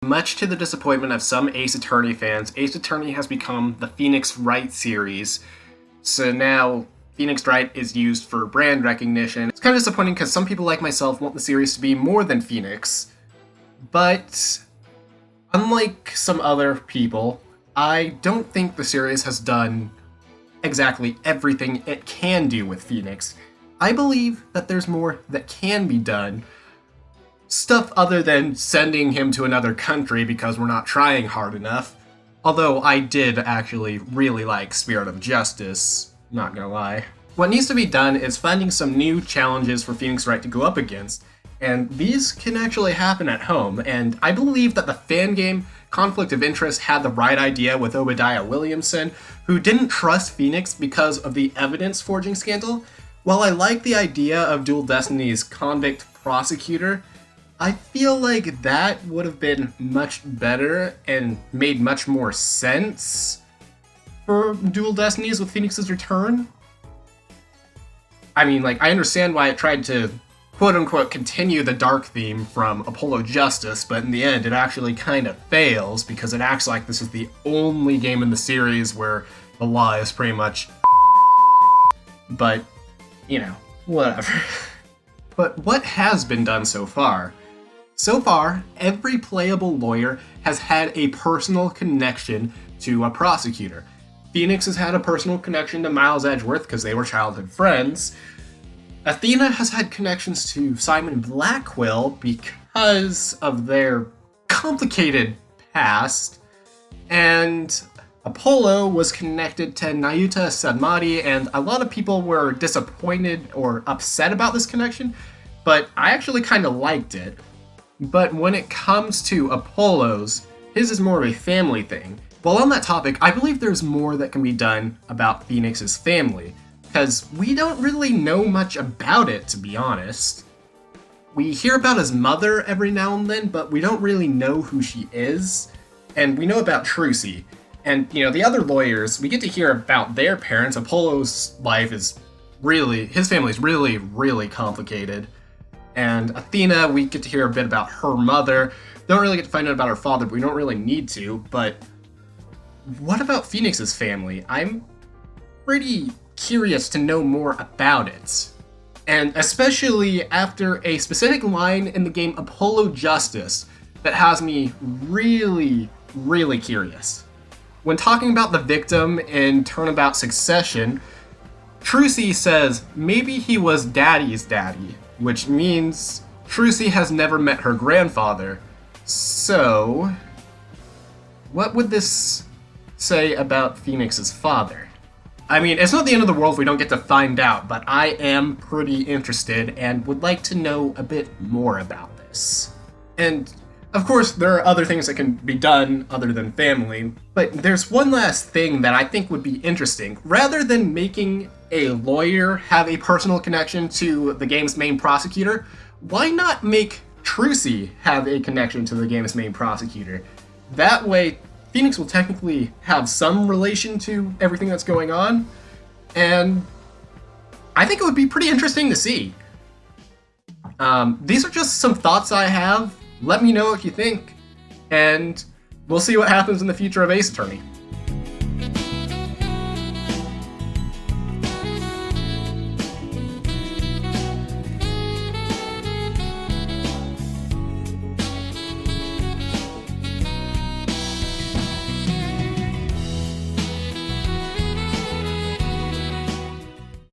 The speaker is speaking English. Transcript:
much to the disappointment of some Ace Attorney fans, Ace Attorney has become the Phoenix Wright series. So now Phoenix Wright is used for brand recognition. It's kind of disappointing because some people like myself want the series to be more than Phoenix. But unlike some other people, I don't think the series has done exactly everything it can do with Phoenix. I believe that there's more that can be done. Stuff other than sending him to another country because we're not trying hard enough. Although I did actually really like Spirit of Justice, not gonna lie. What needs to be done is finding some new challenges for Phoenix Wright to go up against, and these can actually happen at home, and I believe that the fan game Conflict of Interest had the right idea with Obadiah Williamson, who didn't trust Phoenix because of the evidence forging scandal. While I like the idea of Dual Destinies' convict prosecutor, I feel like that would have been much better and made much more sense for Dual Destinies with Phoenix's return. I mean, like, I understand why it tried to quote-unquote continue the dark theme from Apollo Justice, but in the end it actually kind of fails because it acts like this is the only game in the series where the law is pretty much but, you know, whatever. But what has been done so far? So far, every playable lawyer has had a personal connection to a prosecutor. Phoenix has had a personal connection to Miles Edgeworth because they were childhood friends. Athena has had connections to Simon Blackwell because of their complicated past, and Apollo was connected to Nayuta Sadmati, and a lot of people were disappointed or upset about this connection, but I actually kind of liked it. But when it comes to Apollo's, his is more of a family thing. While on that topic, I believe there's more that can be done about Phoenix's family, because we don't really know much about it, to be honest. We hear about his mother every now and then, but we don't really know who she is, and we know about Trucy. And, you know, the other lawyers, we get to hear about their parents. Apollo's life is really, his family's really, really complicated. And Athena, we get to hear a bit about her mother. Don't really get to find out about her father, but we don't really need to. But what about Phoenix's family? I'm pretty curious to know more about it. And especially after a specific line in the game Apollo Justice that has me really, really curious. When talking about the victim in Turnabout Succession, Trucy says maybe he was Daddy's daddy, which means Trucy has never met her grandfather. So, what would this say about Phoenix's father? I mean, it's not the end of the world if we don't get to find out, but I am pretty interested and would like to know a bit more about this. And, of course, there are other things that can be done other than family, but there's one last thing that I think would be interesting. Rather than making a lawyer have a personal connection to the game's main prosecutor, why not make Trucy have a connection to the game's main prosecutor? That way, Phoenix will technically have some relation to everything that's going on, and I think it would be pretty interesting to see. These are just some thoughts I have. Let me know what you think, and we'll see what happens in the future of Ace Attorney.